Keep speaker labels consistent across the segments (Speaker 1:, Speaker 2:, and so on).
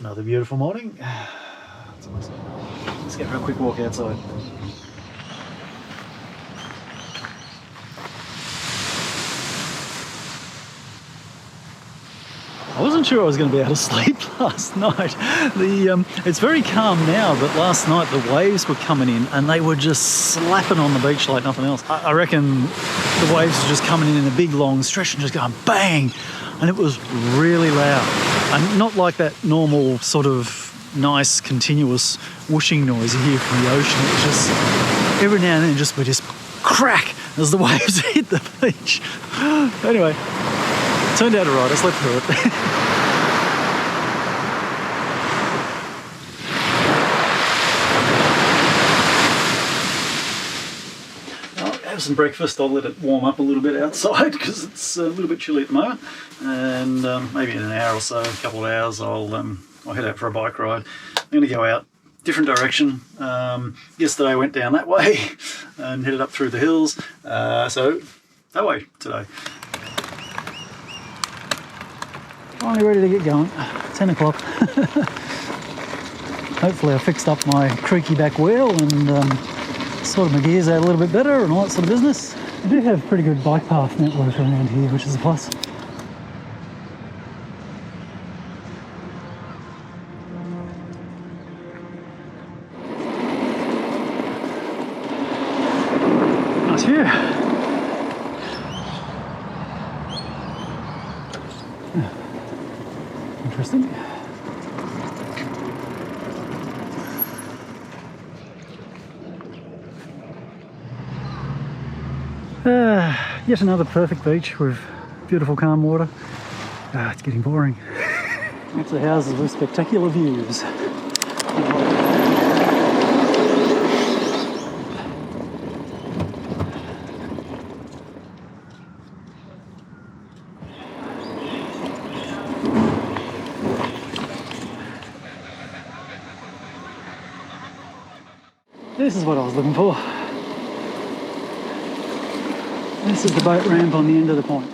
Speaker 1: Another beautiful morning. It's awesome. Let's get for a quick walk outside. I wasn't sure I was going to be able to sleep last night. It's very calm now, but last night the waves were coming in and they were just slapping on the beach like nothing else. I reckon the waves were just coming in a big long stretch and just going bang, and it was really loud. And not like that normal sort of nice continuous whooshing noise you hear from the ocean. It was just every now and then we just crack as the waves hit the beach. Anyway, turned out alright. I slept through it. Some breakfast. I'll let it warm up a little bit outside because it's a little bit chilly at the moment, and maybe in an hour or so, a couple of hours, I'll head out for a bike ride. I'm going to go out different direction. Yesterday I went down that way and headed up through the hills, so that way today. Finally ready to get going. 10 o'clock. Hopefully I fixed up my creaky back wheel and sorted my gears out a little bit better and all that sort of business. I do have pretty good bike path network around here, which is a plus. Nice view. Interesting. Yet another perfect beach with beautiful calm water. It's getting boring. Lots of houses with spectacular views. This is what I was looking for. This is the boat ramp on the end of the point.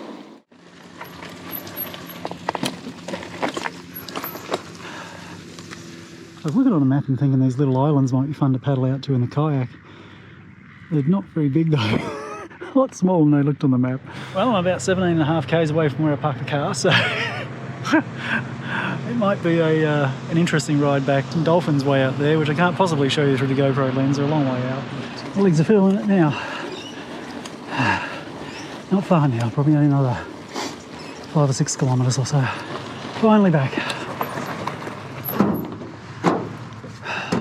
Speaker 1: I was looking on a map and thinking these little islands might be fun to paddle out to in the kayak. They're not very big though. A lot smaller than they looked on the map. Well, I'm about 17.5 k's away from where I parked the car, so it might be an interesting ride back. Dolphins way out there, which I can't possibly show you through the GoPro lens. They're a long way out. My legs are feeling it now. Not far now, probably only another 5 or 6 kilometres or so. Finally back.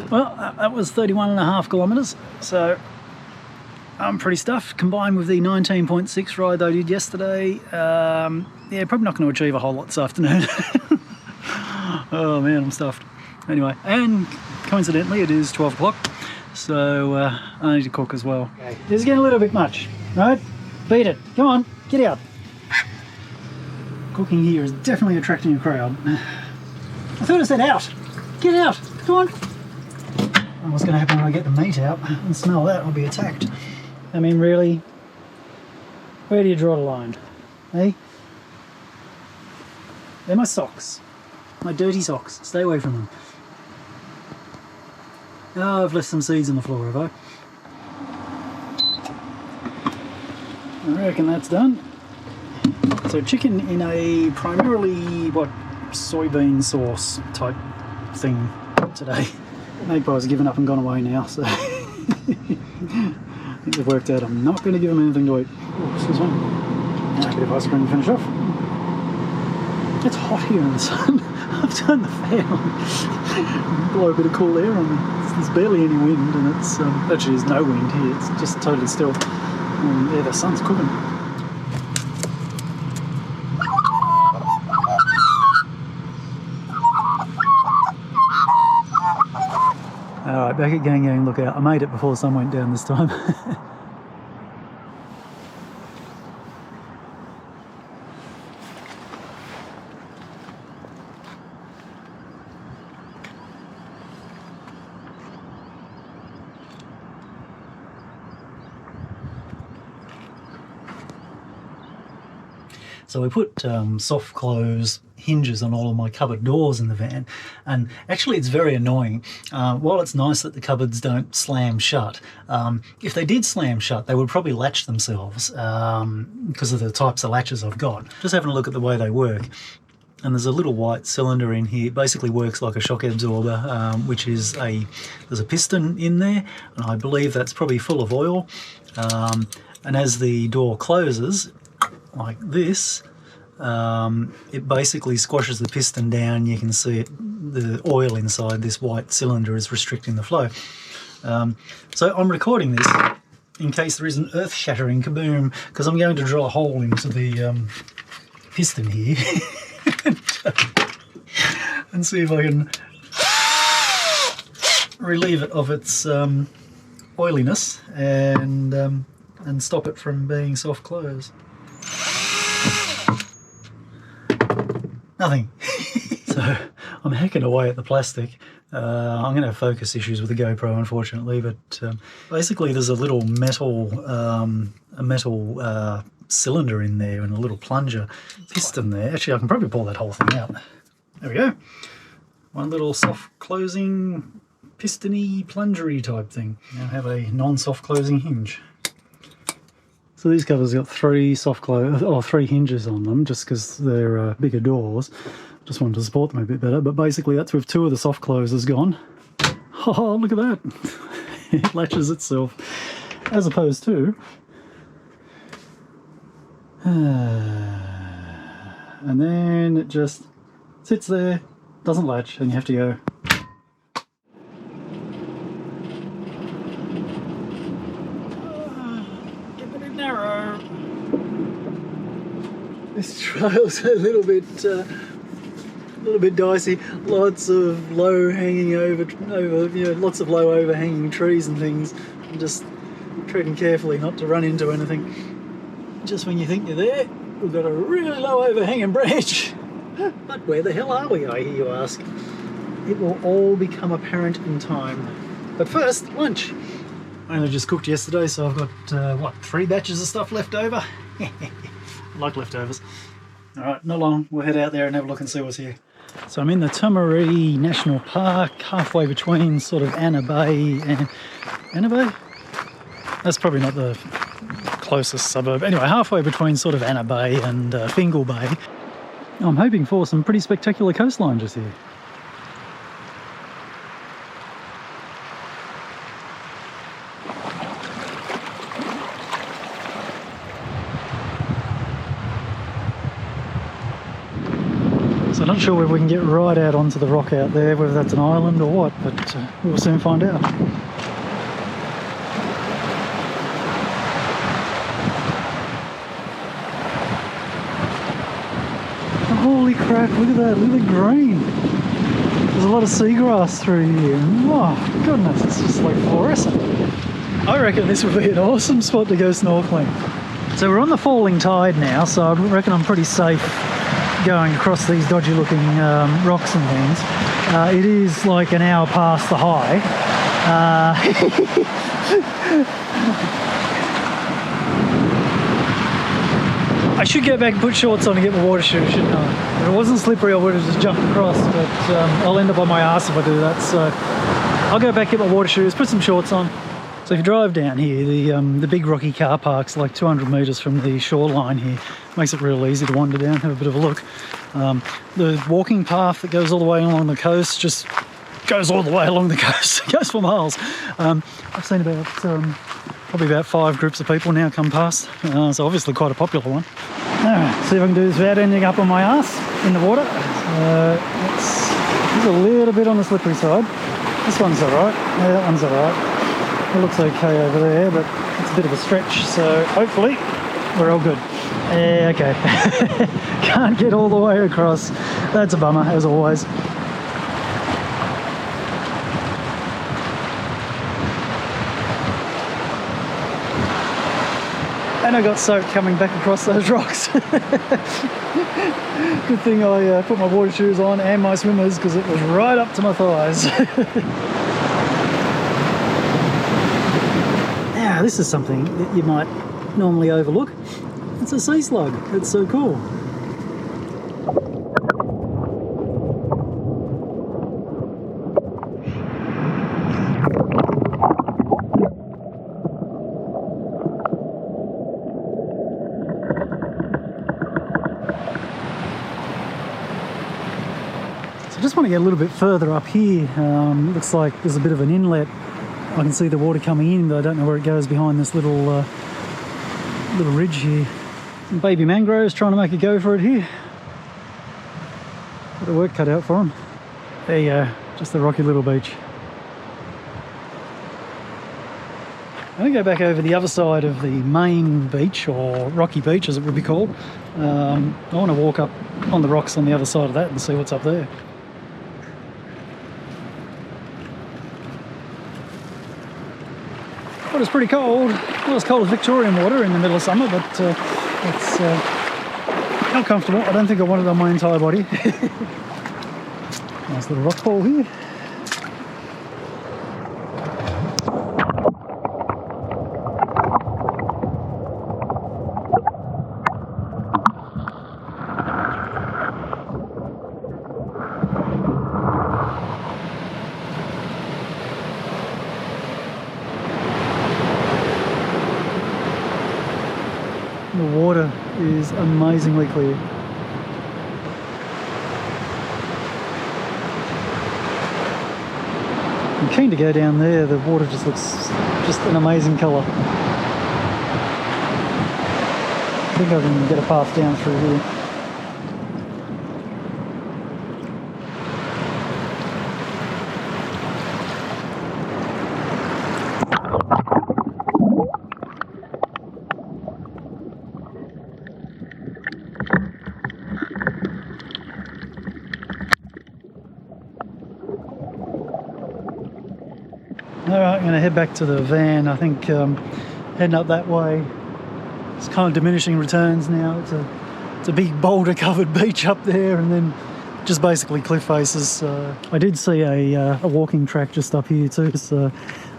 Speaker 1: Well, that was 31.5 kilometres, so I'm pretty stuffed. Combined with the 19.6 ride that I did yesterday, yeah, probably not going to achieve a whole lot this afternoon. Oh man, I'm stuffed. Anyway, and coincidentally it is 12 o'clock, so I need to cook as well. Okay. This is getting a little bit much, right? Beat it. Come on, get out. Cooking here is definitely attracting a crowd. I thought I said out. Get out. Come on. What's going to happen when I get the meat out and smell that? I'll be attacked. I mean, really? Where do you draw the line? Hey? They're my socks. My dirty socks. Stay away from them. Oh, I've left some seeds on the floor, have I? I reckon that's done. So chicken in a primarily, soybean sauce type thing today. Magpies have given up and gone away now, so I think they've worked out I'm not going to give them anything to eat. Oh, excuse me. Now a bit of ice cream to finish off. It's hot here in the sun. I've turned the fan on. Blow a bit of cool air on me. There's barely any wind, and it's actually there's no wind here. It's just totally still. Yeah, the sun's cooking. Alright, back at Gan Gan Lookout. I made it before the sun went down this time. So we put soft clothes hinges on all of my cupboard doors in the van, and actually it's very annoying. While it's nice that the cupboards don't slam shut, if they did slam shut they would probably latch themselves because of the types of latches I've got. Just having a look at the way they work, and there's a little white cylinder in here. It basically works like a shock absorber, which is there's a piston in there, and I believe that's probably full of oil, and as the door closes like this, it basically squashes the piston down. You can see it, the oil inside this white cylinder is restricting the flow. So I'm recording this in case there is an earth-shattering kaboom, because I'm going to drill a hole into the piston here and see if I can relieve it of its oiliness and stop it from being soft close. Nothing. So I'm hacking away at the plastic. I'm going to have focus issues with the GoPro, unfortunately, but basically there's a little metal cylinder in there and a little plunger piston there. Actually, I can probably pull that whole thing out. There we go. One little soft closing pistony plungery type thing. Now have a non-soft closing hinge. So these covers got three hinges on them, just because they're bigger doors. Just wanted to support them a bit better, but basically that's with two of the soft closers gone. Oh, look at that. It latches itself, as opposed to... and then it just sits there, doesn't latch, and you have to go... narrow. This trail's a little bit dicey. Lots of low hanging over lots of low overhanging trees and things. I'm just treading carefully not to run into anything. Just when you think you're there, we've got a really low overhanging branch. But where the hell are we, I hear you ask? It will all become apparent in time. But first, lunch. I only just cooked yesterday, so I've got, 3 batches of stuff left over? I like leftovers. Alright, not long. We'll head out there and have a look and see what's here. So I'm in the Tomaree National Park, halfway between sort of Anna Bay and... Anna Bay? That's probably not the closest suburb. Anyway, halfway between sort of Anna Bay and Fingal Bay. I'm hoping for some pretty spectacular coastline just here. So I'm not sure whether we can get right out onto the rock out there, whether that's an island or what, but we'll soon find out. Holy crap, look at that, look at the green. There's a lot of seagrass through here. Oh goodness, it's just like fluorescent. I reckon this would be an awesome spot to go snorkeling. So we're on the falling tide now, so I reckon I'm pretty safe going across these dodgy looking rocks and things. It is like an hour past the high. I should go back and put shorts on and get my water shoes, shouldn't I? If it wasn't slippery, I would have just jumped across, but I'll end up on my ass if I do that. So I'll go back, get my water shoes, put some shorts on. So if you drive down here, the big rocky car park's like 200 metres from the shoreline here. Makes it real easy to wander down, have a bit of a look. The walking path that goes all the way along the coast just goes all the way along the coast. It goes for miles. I've seen about probably about 5 groups of people now come past. So obviously quite a popular one. Alright, see if I can do this without ending up on my ass in the water. It's a little bit on the slippery side. This one's alright. Yeah, that one's alright. It looks okay over there, but it's a bit of a stretch, so hopefully we're all good. Yeah, okay. Can't get all the way across. That's a bummer, as always. And I got soaked coming back across those rocks. Good thing I put my water shoes on and my swimmers, because it was right up to my thighs. Now, this is something that you might normally overlook. It's a sea slug. It's so cool. just want to get a little bit further up here. Looks like there's a bit of an inlet. I can see the water coming in, but I don't know where it goes behind this little little ridge here. Some baby mangroves trying to make a go for it here. Got the work cut out for them. There you go, just a rocky little beach. I'm going to go back over the other side of the main beach, or rocky beach as it would be called. I want to walk up on the rocks on the other side of that and see what's up there. Water's pretty cold. Not as cold as Victorian water in the middle of summer, but it's not comfortable. I don't think I want it on my entire body. Nice little rock pool here. The water is amazingly clear. I'm keen to go down there. The water just looks just an amazing colour. I think I can get a path down through here. Alright, I'm going to head back to the van. I think heading up that way, it's kind of diminishing returns now. It's a big boulder covered beach up there, and then just basically cliff faces. I did see a walking track just up here too, so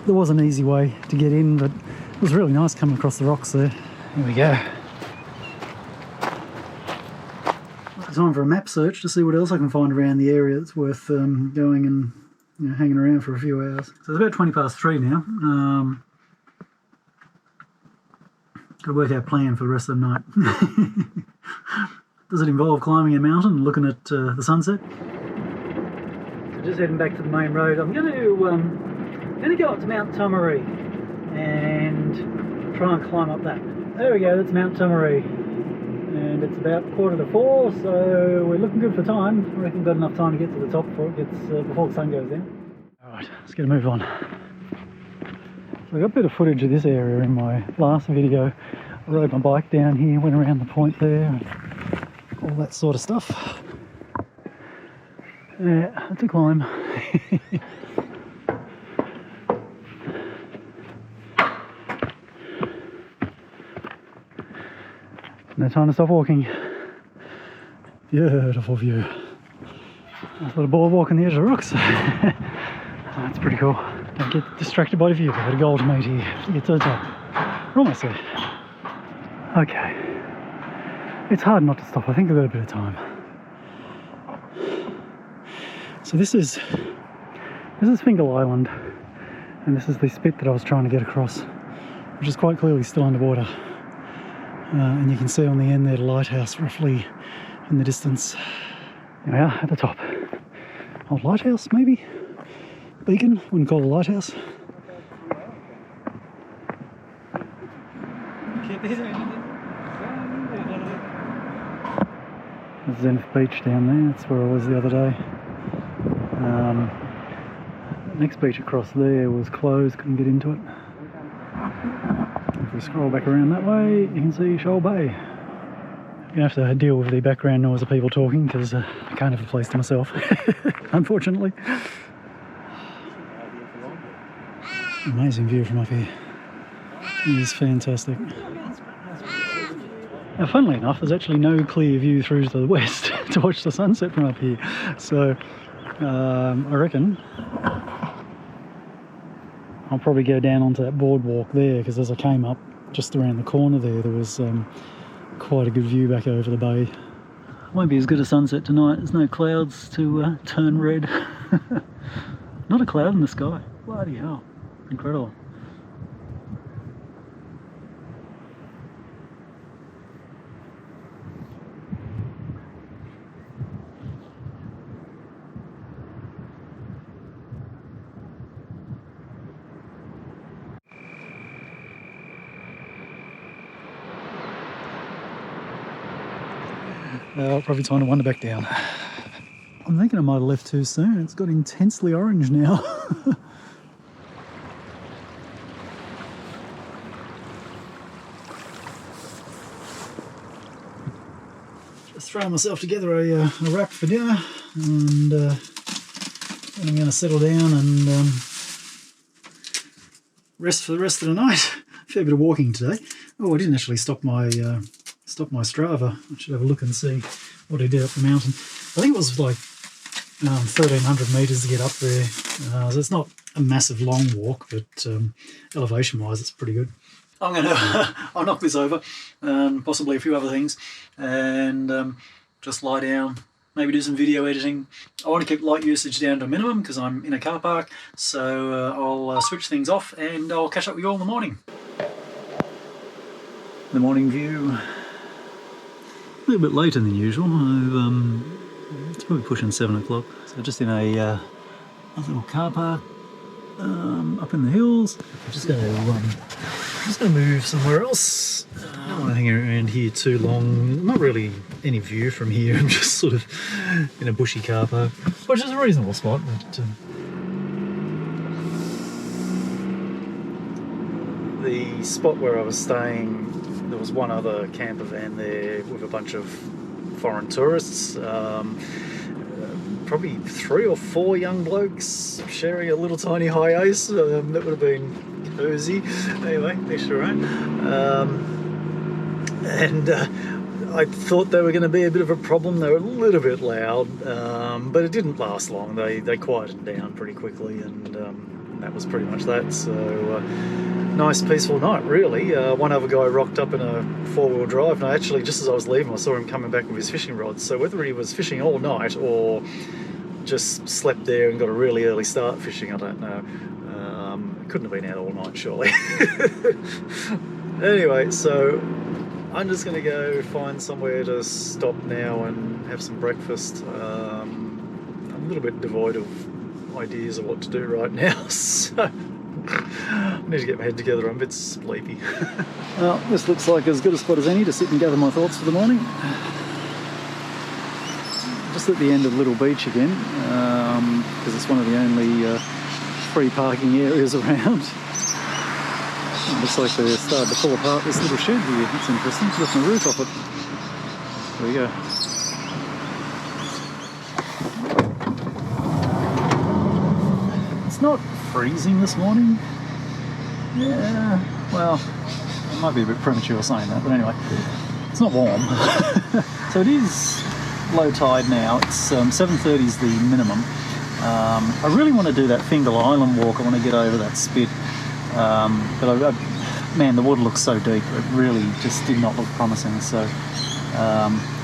Speaker 1: there was an easy way to get in, but it was really nice coming across the rocks there. Here we go. Time for a map search to see what else I can find around the area that's worth going and hanging around for a few hours. So it's about 3:20 now. Got to work out a plan for the rest of the night. Does it involve climbing a mountain and looking at the sunset? So just heading back to the main road. I'm going to go up to Mt Tomaree and try and climb up that. There we go, that's Mt Tomaree. And it's about 3:45, so we're looking good for time. I reckon we've got enough time to get to the top before the sun goes down. Alright, let's get a move on. So I got a bit of footage of this area in my last video. I rode my bike down here, went around the point there, and all that sort of stuff. Yeah, it's a climb. No time to stop walking. Beautiful view. Nice little boardwalk on the edge of the rocks. That's pretty cool. Don't get distracted by the view. I've got a goal to meet here to get to the top. We're almost there. Okay. It's hard not to stop. I think I've got a bit of time. So this is Fingal Island, and this is the spit that I was trying to get across, which is quite clearly still underwater. And you can see on the end there the lighthouse roughly in the distance. Here we are at the top. Old lighthouse maybe? Beacon, wouldn't call it a lighthouse. There's Zenith Beach down there, that's where I was the other day. The next beach across there was closed, couldn't get into it. If we scroll back around that way, you can see Shoal Bay. I'm going to have to deal with the background noise of people talking because I can't have a place to myself, unfortunately. Amazing view from up here. It is fantastic. Now, funnily enough, there's actually no clear view through to the west to watch the sunset from up here. So I reckon I'll probably go down onto that boardwalk there, because as I came up just around the corner there was quite a good view back over the bay. Won't be as good a sunset tonight. There's no clouds to turn red. Not a cloud in the sky. Bloody hell. Incredible. Probably time to wander back down. I'm thinking I might have left too soon. It's got intensely orange now. Just throwing myself together a wrap for dinner, and then I'm going to settle down and rest for the rest of the night. A fair bit of walking today. Oh, I didn't actually stop my Strava. I should have a look and see what I did up the mountain. I think it was like 1,300 metres to get up there. So it's not a massive long walk, but elevation-wise, it's pretty good. I'm going to I'll knock this over, and possibly a few other things, and just lie down, maybe do some video editing. I want to keep light usage down to a minimum because I'm in a car park, so I'll switch things off and I'll catch up with you all in the morning. The morning view, a little bit later than usual. It's probably pushing 7 o'clock, so just in a little car park up in the hills. I'm just going to move somewhere else. I don't want to hang around here too long. Not really any view from here. I'm just sort of in a bushy car park, which is a reasonable spot. But, the spot where I was staying, there was one other camper van there with a bunch of foreign tourists. Probably 3 or 4 young blokes sharing a little tiny high ice. That would have been cozy. Anyway, each their own. And I thought they were going to be a bit of a problem. They were a little bit loud, but it didn't last long. They quieted down pretty quickly, and that was pretty much that. So nice peaceful night, really. One other guy rocked up in a 4-wheel drive, and actually just as I was leaving I saw him coming back with his fishing rods. So whether he was fishing all night or just slept there and got a really early start fishing, I don't know. Couldn't have been out all night, surely. Anyway, so I'm just going to go find somewhere to stop now and have some breakfast. I'm a little bit devoid of ideas of what to do right now, so I need to get my head together. I'm a bit sleepy. Well, this looks like as good a spot as any to sit and gather my thoughts for the morning. Just at the end of Little Beach again, because it's one of the only free parking areas around. It looks like they're starting to pull apart this little shed here. That's interesting. Lift my roof off it. There we go. It's not freezing this morning. Yeah, well, it might be a bit premature saying that, but anyway, it's not warm. So it is low tide now. It's 7:30 is the minimum. I really want to do that Fingal Island walk. I want to get over that spit, but man, the water looks so deep. It really just did not look promising. So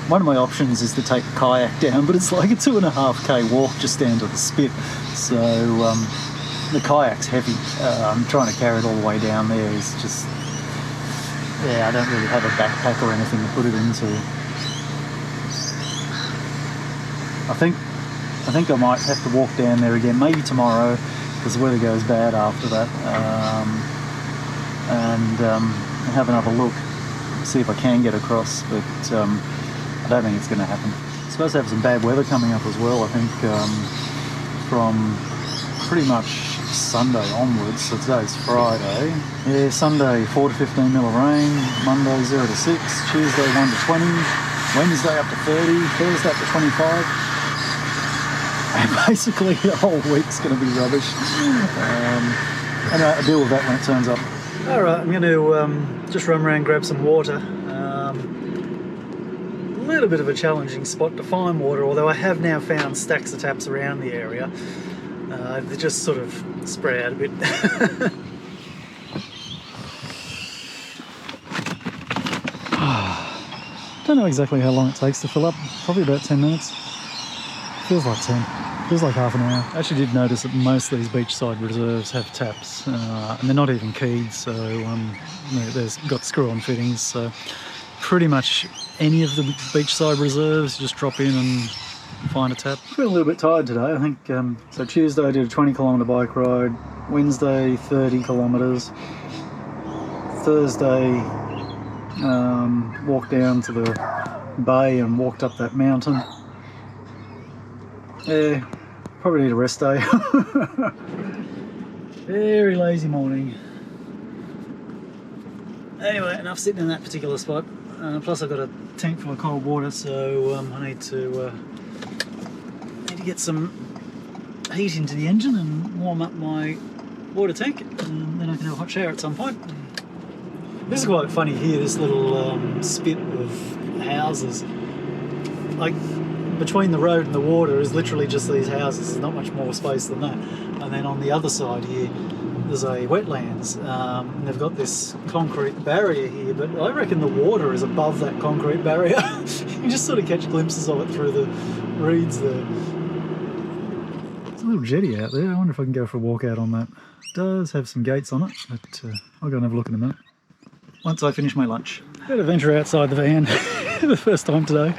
Speaker 1: one of my options is to take a kayak down, but it's like a 2.5k walk just down to the spit. So the kayak's heavy. Trying to carry it all the way down there is just, yeah, I don't really have a backpack or anything to put it into. I think I might have to walk down there again, maybe tomorrow, because the weather goes bad after that, and have another look, see if I can get across, but I don't think it's going to happen. I'm supposed to have some bad weather coming up as well, I think, from pretty much Sunday onwards. So today's Friday. Yeah, Sunday 4 to 15 mil of rain, Monday 0 to 6, Tuesday 1 to 20, Wednesday up to 30, Thursday up to 25. And basically the whole week's going to be rubbish. Anyway, I'll deal with that when it turns up. Alright, I'm going to just run around, grab some water. A little bit of a challenging spot to find water, although I have now found stacks of taps around the area. They just sort of spread out a bit. Don't know exactly how long it takes to fill up. Probably about 10 minutes. Feels like 10. Feels like half an hour. I actually did notice that most of these beachside reserves have taps, and they're not even keyed, so they've got screw-on fittings. So pretty much any of the beachside reserves, just drop in and find a tap. I feel a little bit tired today. I think so. Tuesday I did a 20-kilometre bike ride. Wednesday 30 kilometres. Thursday walked down to the bay and walked up that mountain. Yeah, probably need a rest day. Very lazy morning. Anyway, enough sitting in that particular spot. Plus I've got a tank full of cold water, so I need to get some heat into the engine and warm up my water tank, and then I can have a hot shower at some point. This is quite funny here, this little spit of houses. Like, between the road and the water is literally just these houses. There's not much more space than that. And then on the other side here, there's a wetlands. And they've got this concrete barrier here, but I reckon the water is above that concrete barrier. You can just sort of catch glimpses of it through the reeds there. There's a little jetty out there. I wonder if I can go for a walk out on that. It does have some gates on it, but I'll go and have a look in a minute once I finish my lunch. Bit of venture outside the van for the first time today.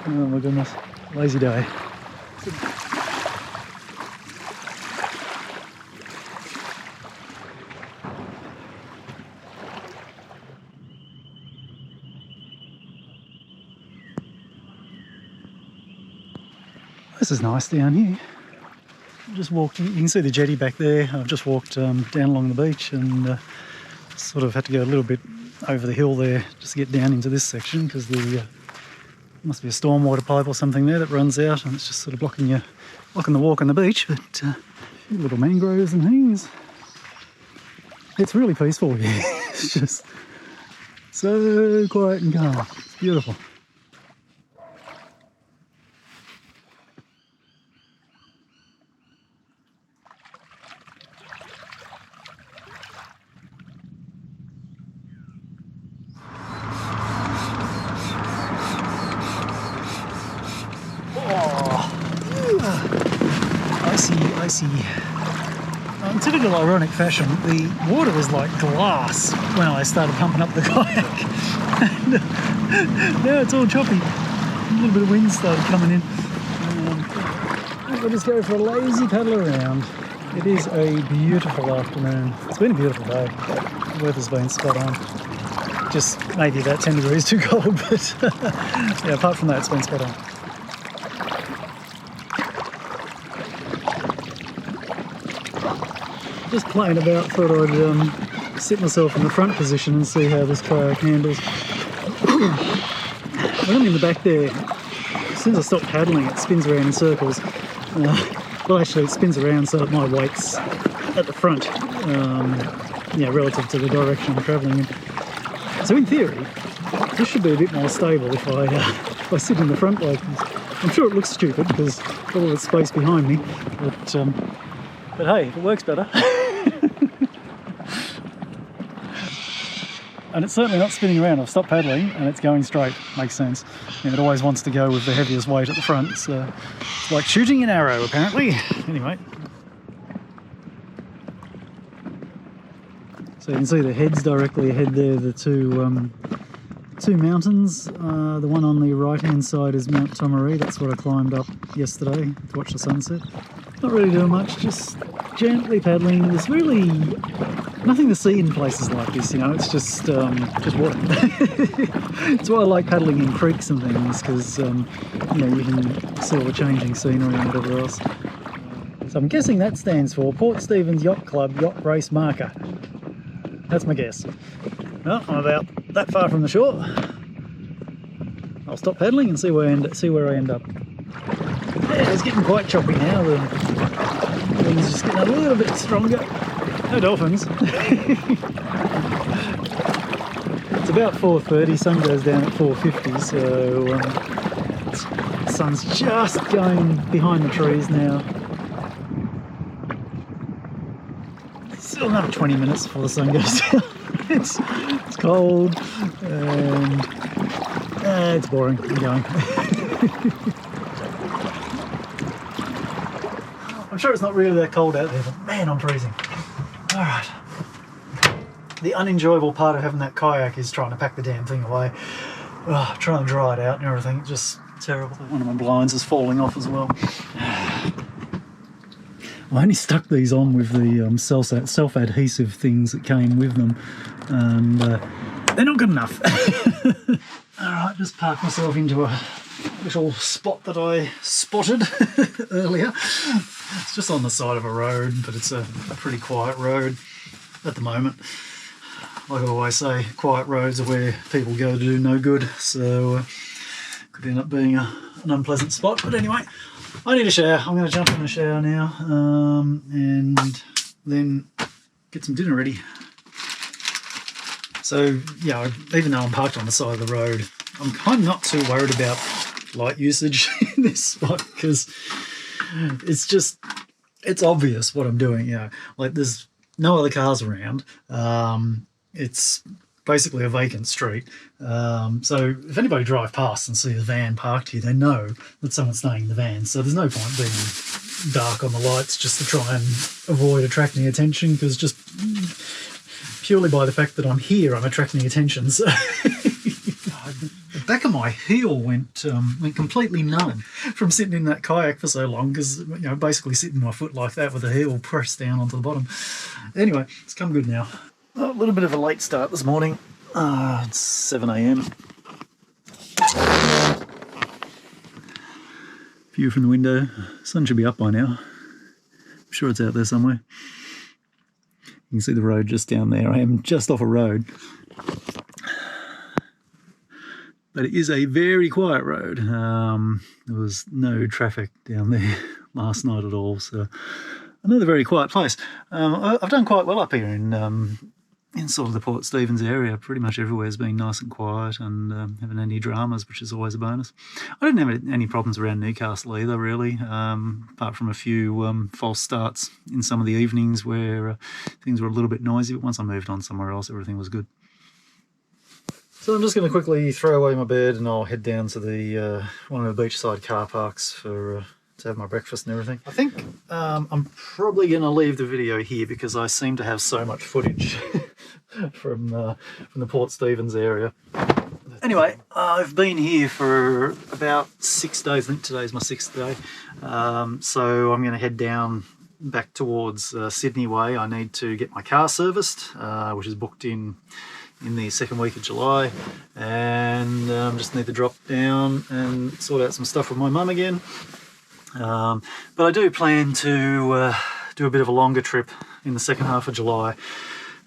Speaker 1: Oh my goodness, lazy day. This is nice down here. Just walked, you can see the jetty back there. I've just walked down along the beach and sort of had to go a little bit over the hill there just to get down into this section, because there must be a stormwater pipe or something there that runs out, and it's just sort of blocking the walk on the beach. But a few little mangroves and things. It's really peaceful here. It's just so quiet and calm. It's beautiful. Icy. In typical ironic fashion, the water was like glass when I started pumping up the kayak. And now it's all choppy. A little bit of wind started coming in. We'll just go for a lazy paddle around. It is a beautiful afternoon. It's been a beautiful day. The weather's been spot on. Just maybe about 10 degrees too cold, but yeah, apart from that, it's been spot on. Just playing about, thought I'd sit myself in the front position and see how this kayak handles. When I'm in the back there, as soon as I stop paddling, it spins around in circles. Well, actually, it spins around so that my weight's at the front, relative to the direction I'm travelling in. So in theory, this should be a bit more stable if I sit in the front like this. I'm sure it looks stupid because all of the space behind me, but hey, it works better. And it's certainly not spinning around. I've stopped paddling and it's going straight. Makes sense. It always wants to go with the heaviest weight at the front. So it's like shooting an arrow, apparently. Anyway. So you can see the heads directly ahead there, the two mountains. The one on the right-hand side is Mt Tomaree. That's what I climbed up yesterday to watch the sunset. Not really doing much, just gently paddling. There's really nothing to see in places like this, it's just water. It's why I like paddling in creeks and things, because you can see all the changing scenery and whatever else. So I'm guessing that stands for Port Stephens Yacht Club Yacht Race Marker. That's my guess. Well, I'm about that far from the shore. I'll stop paddling and see where I end up. Yeah, it's getting quite choppy now. The wind's just getting a little bit stronger. No dolphins. It's about 4:30, sun goes down at 4:50, so the sun's just going behind the trees now. Still another 20 minutes before the sun goes down. It's cold and it's boring. I'm going. I'm sure it's not really that cold out there, but man, I'm freezing. All right. The unenjoyable part of having that kayak is trying to pack the damn thing away. Trying to dry it out and everything. Just terrible. One of my blinds is falling off as well. I only stuck these on with the self-adhesive things that came with them, and they're not good enough. Alright, just park myself into a little spot that I spotted earlier. It's just on the side of a road, but it's a pretty quiet road at the moment. Like I always say, quiet roads are where people go to do no good, so could end up being an unpleasant spot. But anyway, I need a shower. I'm going to jump in the shower now and then get some dinner ready. So, yeah, even though I'm parked on the side of the road, I'm kind of not too worried about light usage in this spot, because it's obvious what I'm doing, you know. Like, there's no other cars around. It's basically a vacant street. So if anybody drive past and see a van parked here, they know that someone's staying in the van. So there's no point being dark on the lights just to try and avoid attracting attention, because just purely by the fact that I'm here, I'm attracting attention. So the back of my heel went completely numb from sitting in that kayak for so long, because, you know, basically sitting my foot like that with the heel pressed down onto the bottom. Anyway, it's come good now. A little bit of a late start this morning. It's 7 a.m. View from the window. Sun should be up by now. I'm sure it's out there somewhere. You can see the road just down there. I am just off a road. But it is a very quiet road. There was no traffic down there last night at all. So another very quiet place. I've done quite well up here in sort of the Port Stephens area. Pretty much everywhere's been nice and quiet, and haven't any dramas, which is always a bonus. I didn't have any problems around Newcastle either, really, apart from a few false starts in some of the evenings where things were a little bit noisy, but once I moved on somewhere else, everything was good. So I'm just going to quickly throw away my bed and I'll head down to the one of the beachside car parks to have my breakfast and everything. I think I'm probably going to leave the video here, because I seem to have so much footage from the Port Stephens area. Anyway, I've been here for about 6 days. I think today's my 6th day. So I'm going to head down back towards Sydney way. I need to get my car serviced, which is booked in the 2nd week of July, and just need to drop down and sort out some stuff with my mum again. But I do plan to do a bit of a longer trip in the second half of July.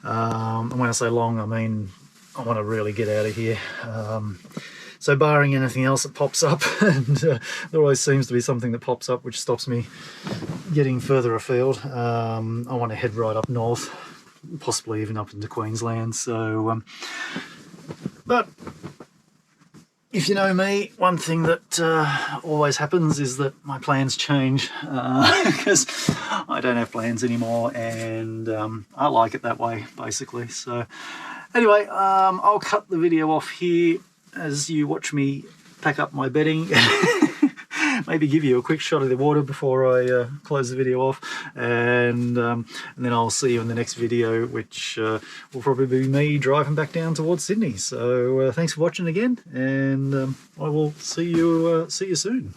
Speaker 1: And when I say long, I mean I want to really get out of here. So barring anything else that pops up, and there always seems to be something that pops up which stops me getting further afield, I want to head right up north, possibly even up into Queensland. So, but if you know me, one thing that always happens is that my plans change, because I don't have plans anymore, and I like it that way, basically. So anyway, I'll cut the video off here as you watch me pack up my bedding. Maybe give you a quick shot of the water before I close the video off, and then I'll see you in the next video, which will probably be me driving back down towards Sydney. So thanks for watching again, and I will see you soon.